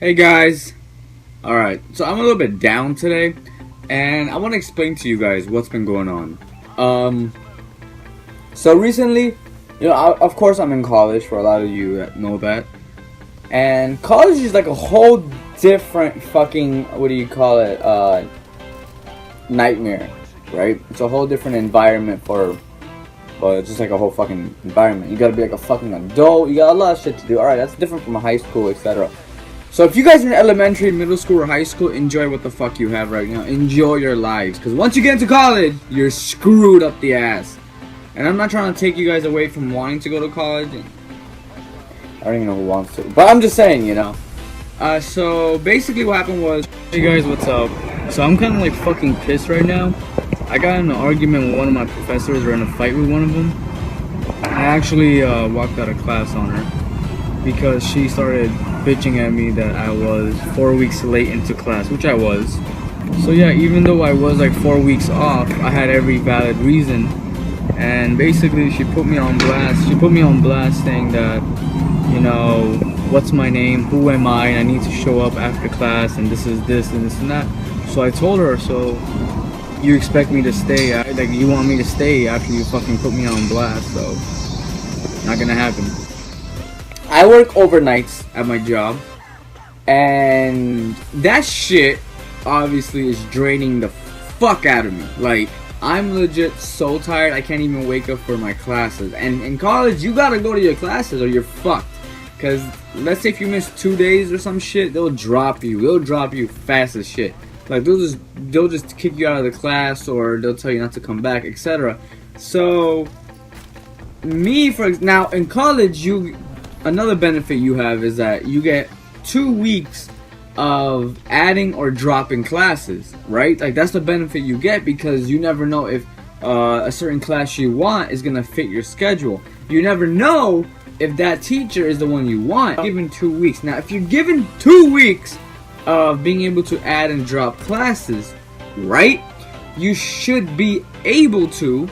Hey guys, alright, so I'm a little bit down today, and I want to explain to you guys what's been going on. So recently, of course I'm in college, for a lot of you that know that, and college is like a whole different fucking, nightmare, right? It's a whole different environment it's just like a whole fucking environment. You gotta be like a fucking adult, you got a lot of shit to do. Alright, that's different from a high school, etc. So if you guys are in elementary, middle school, or high school, enjoy what the fuck you have right now. Enjoy your lives. Because once you get into college, you're screwed up the ass. And I'm not trying to take you guys away from wanting to go to college. I don't even know who wants to. But I'm just saying, So basically what happened was... Hey guys, what's up? So I'm kind of like fucking pissed right now. I got in an argument with one of my professors, or in a fight with one of them. I actually walked out of class on her because she started bitching at me that I was 4 weeks late into class, which I was. So yeah, even though I was like 4 weeks off, I had every valid reason. And basically she put me on blast. She put me on blast saying that, what's my name, who am I, and I need to show up after class, and this is this and this and that. So I told her, so you expect me to stay, like you want me to stay after you fucking put me on blast, so not gonna happen. I work overnights at my job, and that shit obviously is draining the fuck out of me. Like, I'm legit so tired I can't even wake up for my classes. And in college, you gotta go to your classes or you're fucked. Cause let's say if you miss 2 days or some shit, they'll drop you. They'll drop you fast as shit. Like they'll just kick you out of the class, or they'll tell you not to come back, etc. So now in college, another benefit you have is that you get 2 weeks of adding or dropping classes, right? Like that's the benefit you get, because you never know if a certain class you want is gonna fit your schedule. You never know if that teacher is the one you want. Given 2 weeks. Now, if you're given 2 weeks of being able to add and drop classes, right? You should be able to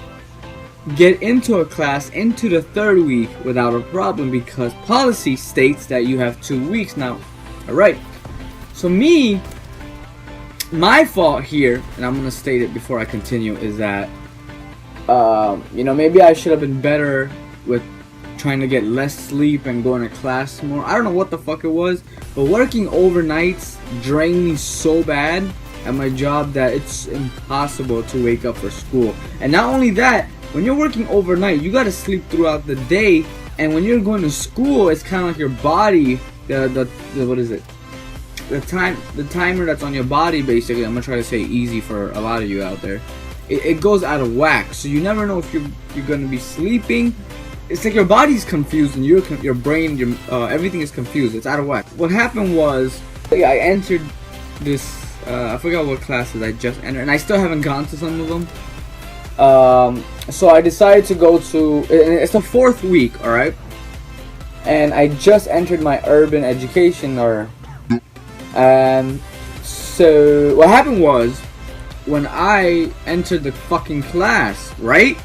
get into a class into the 3rd week without a problem, because policy states that you have 2 weeks now. Alright, so my fault here, and I'm gonna state it before I continue, is that maybe I should have been better with trying to get less sleep and going to class more. I don't know what the fuck it was, but working overnights drained me so bad at my job that it's impossible to wake up for school. And not only that, when you're working overnight, you gotta sleep throughout the day, and when you're going to school, it's kind of like your body, the timer that's on your body, basically. I'm gonna try to say easy for a lot of you out there. It goes out of whack, so you never know if you're gonna be sleeping. It's like your body's confused and your brain, everything is confused. It's out of whack. What happened was, I entered this. I forgot what classes I just entered, and I still haven't gone to some of them. So I decided to go to, it's the 4th week, alright? And I just entered my urban education, so what happened was, when I entered the fucking class, right?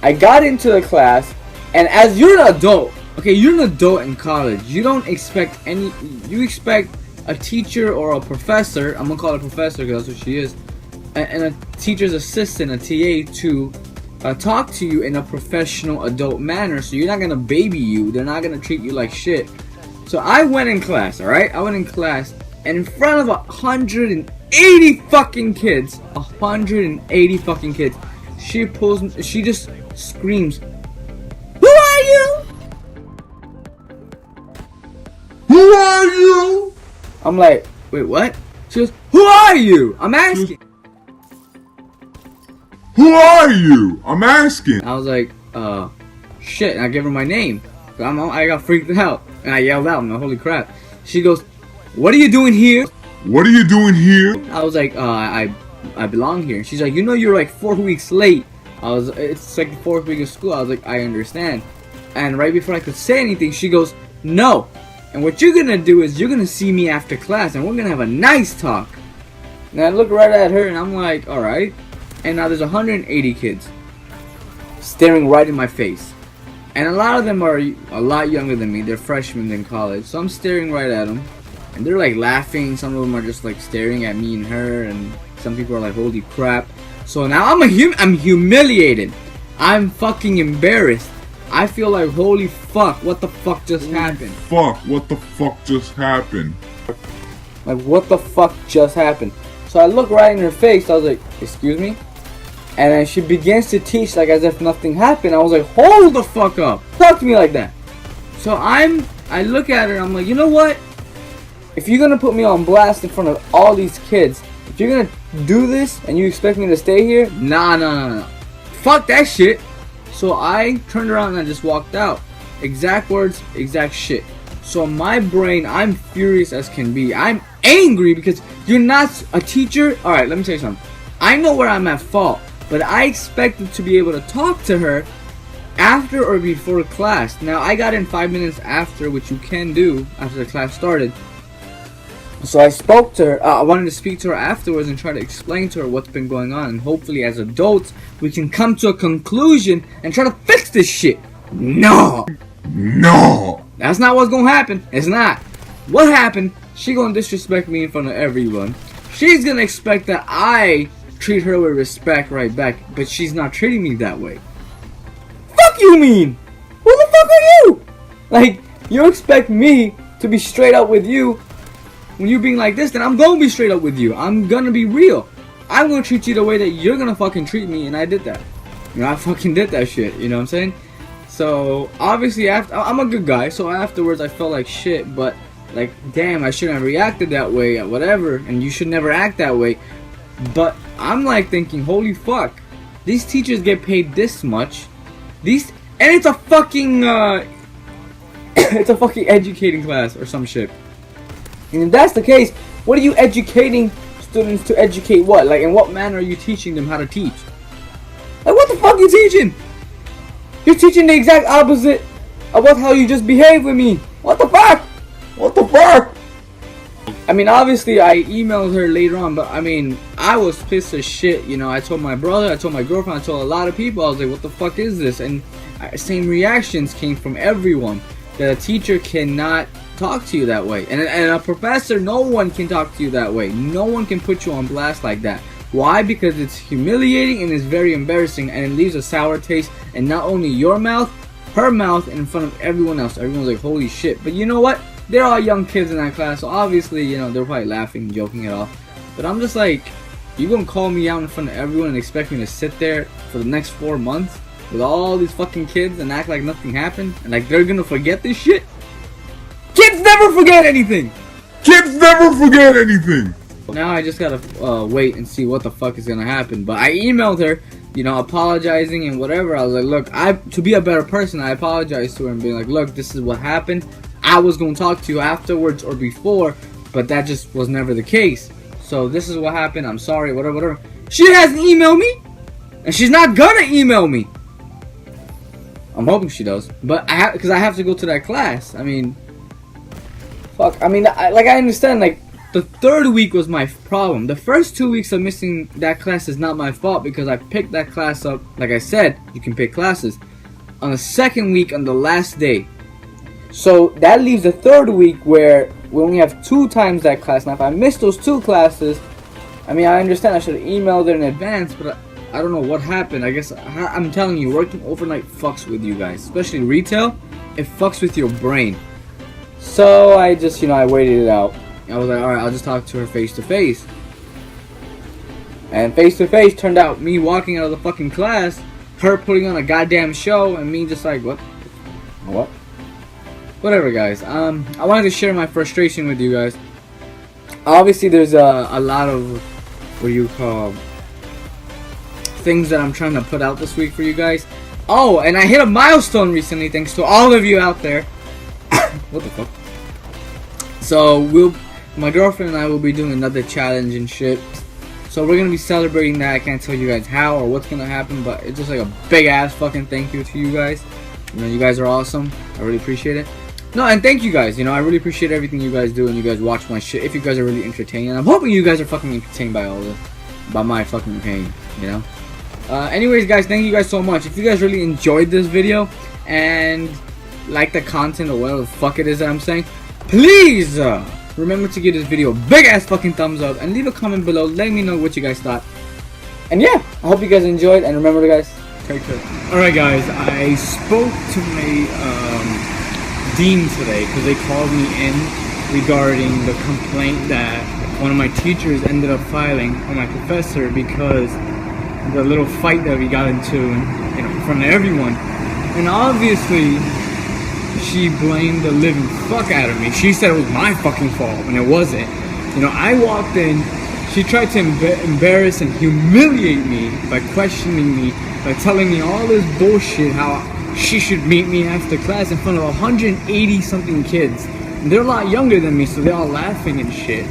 I got into the class, and as you're an adult, okay, you're an adult in college, you don't expect you expect a teacher or a professor, I'm gonna call her professor because that's what she is, and a teacher's assistant, a TA, to talk to you in a professional adult manner. So you're not gonna baby you, they're not gonna treat you like shit. So I went in class, alright? I went in class, and in front of 180 fucking kids, 180 fucking kids, she just screams, "Who are you? Who are you?" I'm like, wait, what? She goes, "Who are you? I'm asking." Who are you? I'm asking. I was like, shit, and I gave her my name. I got freaked out, and I yelled out, holy crap. She goes, "What are you doing here?" What are you doing here? I was like, I belong here. She's like, you're like 4 weeks late. It's like the 4th week of school. I was like, I understand. And right before I could say anything, she goes, "No. And what you're gonna do is you're gonna see me after class, and we're gonna have a nice talk." And I look right at her, and I'm like, alright. And now there's 180 kids staring right in my face. And a lot of them are a lot younger than me. They're freshmen in college. So I'm staring right at them. and they're like laughing. Some of them are just like staring at me and her, and some people are like, holy crap. So now I'm humiliated. I'm fucking embarrassed. I feel like, holy fuck, what the fuck just happened? Fuck, what the fuck just happened? Like, what the fuck just happened? So I look right in her face. I was like, excuse me? And then she begins to teach like as if nothing happened. I was like, hold the fuck up. Talk to me like that. So I look at her and I'm like, you know what? If you're gonna put me on blast in front of all these kids, if you're gonna do this and you expect me to stay here, nah. Fuck that shit. So I turned around and I just walked out. Exact words, exact shit. So in my brain, I'm furious as can be. I'm angry because you're not a teacher. Alright, let me tell you something. I know where I'm at fault, but I expected to be able to talk to her after or before class. Now, I got in 5 minutes after, which you can do after the class started. So I spoke to her. I wanted to speak to her afterwards and try to explain to her what's been going on. And hopefully, as adults, we can come to a conclusion and try to fix this shit. No! That's not what's gonna happen. It's not. What happened? She gonna disrespect me in front of everyone. She's gonna expect that I treat her with respect right back, but she's not treating me that way. Fuck you mean? Who the fuck are you? Like, you expect me to be straight up with you when you being like this, then I'm gonna be straight up with you. I'm gonna be real. I'm gonna treat you the way that you're gonna fucking treat me, and I did that. You know, I fucking did that shit, you know what I'm saying? So, obviously, I'm a good guy, so afterwards I felt like shit, but, like, damn, I shouldn't have reacted that way, whatever, and you should never act that way. But I'm like thinking, holy fuck, these teachers get paid this much, and it's a fucking, it's a fucking educating class or some shit. And if that's the case, what are you educating students to educate what? Like, in what manner are you teaching them how to teach? Like, what the fuck are you teaching? You're teaching the exact opposite of how you just behave with me. What the fuck? What the fuck? I mean, obviously, I emailed her later on, but I mean, I was pissed as shit. You know, I told my brother, I told my girlfriend, I told a lot of people. I was like, what the fuck is this? And same reactions came from everyone. That a teacher cannot talk to you that way. And a professor, no one can talk to you that way. No one can put you on blast like that. Why? Because it's humiliating and it's very embarrassing, and it leaves a sour taste in not only your mouth, her mouth, and in front of everyone else. Everyone's like, holy shit. But you know what? They're all young kids in that class, so obviously, you know, they're probably laughing and joking it off. But I'm just like, you gonna call me out in front of everyone and expect me to sit there for the next 4 months with all these fucking kids and act like nothing happened? And like they're gonna forget this shit? Kids never forget anything! Kids never forget anything! Now I just gotta wait and see what the fuck is gonna happen. But I emailed her, you know, apologizing and whatever. I was like, look, to be a better person, I apologized to her and being like, look, this is what happened. I was gonna talk to you afterwards or before, but that just was never the case. So this is what happened. I'm sorry, whatever. She hasn't emailed me, and she's not gonna email me. I'm hoping she does, but because I have to go to that class. I mean, fuck. I mean, I understand. Like, the third week was my problem. The first 2 weeks of missing that class is not my fault because I picked that class up. Like I said, you can pick classes on the second week on the last day. So that leaves the third week where we only have 2 times that class. Now, if I miss those 2 classes, I mean, I understand I should have emailed it in advance, but I don't know what happened. I guess I'm telling you, working overnight fucks with you guys, especially retail. It fucks with your brain. So I just, you know, I waited it out. I was like, alright, I'll just talk to her face to face. And face to face turned out me walking out of the fucking class, her putting on a goddamn show, and me just like, what? Whatever, guys. I wanted to share my frustration with you guys. Obviously, there's a lot of, what do you call, things that I'm trying to put out this week for you guys. Oh, and I hit a milestone recently, thanks to all of you out there. What the fuck? So, my girlfriend and I will be doing another challenge and shit. So we're gonna be celebrating that. I can't tell you guys how or what's gonna happen, but it's just like a big ass fucking thank you to you guys. You know, you guys are awesome. I really appreciate it. No, and thank you guys. You know, I really appreciate everything you guys do and you guys watch my shit. If you guys are really entertained, and I'm hoping you guys are fucking entertained by all this, by my fucking pain. You know. Anyways, guys, thank you guys so much. If you guys really enjoyed this video and like the content or whatever the fuck it is that I'm saying, please Remember to give this video a big ass fucking thumbs up and leave a comment below letting me know what you guys thought. And yeah, I hope you guys enjoyed, and remember guys, take care. Alright guys, I spoke to my dean today because they called me in regarding the complaint that one of my teachers ended up filing on my professor because the little fight that we got into in front of everyone. And obviously she blamed the living fuck out of me. She said it was my fucking fault when it wasn't. You know, I walked in, she tried to embarrass and humiliate me by questioning me, by telling me all this bullshit, how she should meet me after class in front of 180 something kids. And they're a lot younger than me, so they're all laughing and shit.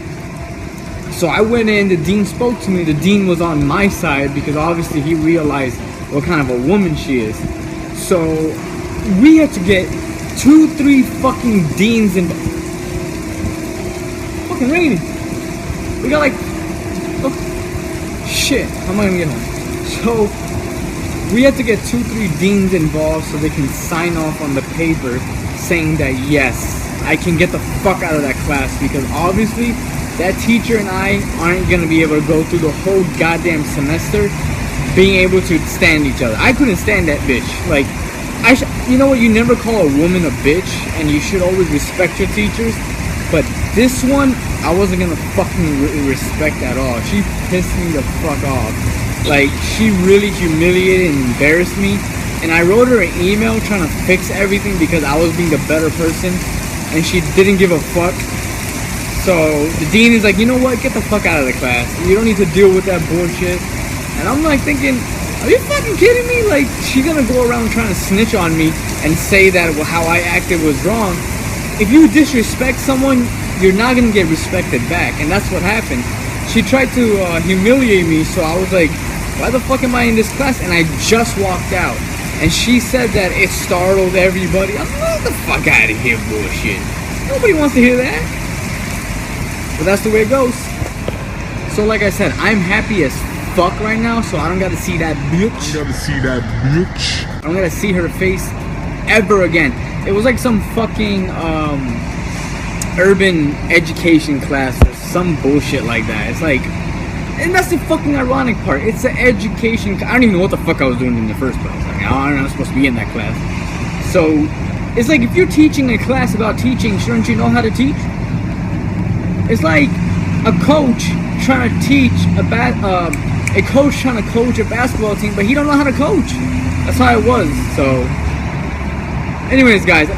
So I went in, the dean spoke to me, the dean was on my side because obviously he realized what kind of a woman she is. So we had to get 2-3 fucking deans and fucking raining. We got like, oh shit, how am I gonna get home? So we had to get 2-3 deans involved so they can sign off on the paper saying that yes, I can get the fuck out of that class, because obviously that teacher and I aren't gonna be able to go through the whole goddamn semester being able to stand each other. I couldn't stand that bitch. Like, you know what? You never call a woman a bitch, and you should always respect your teachers. But this one, I wasn't gonna fucking respect at all. She pissed me the fuck off. Like, she really humiliated and embarrassed me. And I wrote her an email trying to fix everything because I was being the better person, and she didn't give a fuck. So the dean is like, you know what? Get the fuck out of the class. You don't need to deal with that bullshit. And I'm like thinking, are you fucking kidding me? Like, she's gonna go around trying to snitch on me and say that how I acted was wrong. If you disrespect someone, you're not gonna get respected back, and that's what happened. She tried to humiliate me, so I was like, why the fuck am I in this class? And I just walked out, and she said that it startled everybody. I'm like, get the fuck out of here, bullshit. Nobody wants to hear that. But that's the way it goes. So like I said, I'm happy as fuck right now, so I don't gotta see that bitch. I don't gotta see her face ever again. It was like some fucking urban education class or some bullshit like that. It's like, and that's the fucking ironic part. It's an education. I don't even know what the fuck I was doing in the first place. Like, I'm not supposed to be in that class. So it's like, if you're teaching a class about teaching, shouldn't you know how to teach? It's like a coach trying to teach a coach trying to coach a basketball team, but he don't know how to coach. That's how it was. So anyways guys,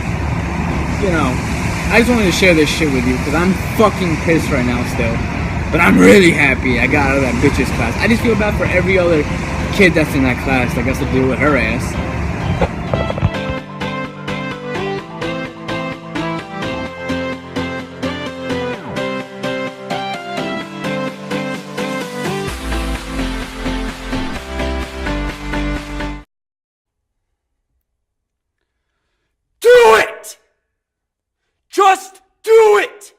you know, I just wanted to share this shit with you because I'm fucking pissed right now still. But I'm really happy I got out of that bitch's class. I just feel bad for every other kid that's in that class that gets to deal with her ass. Do it! Just do it!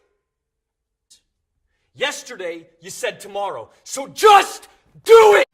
Yesterday, you said tomorrow, so just do it!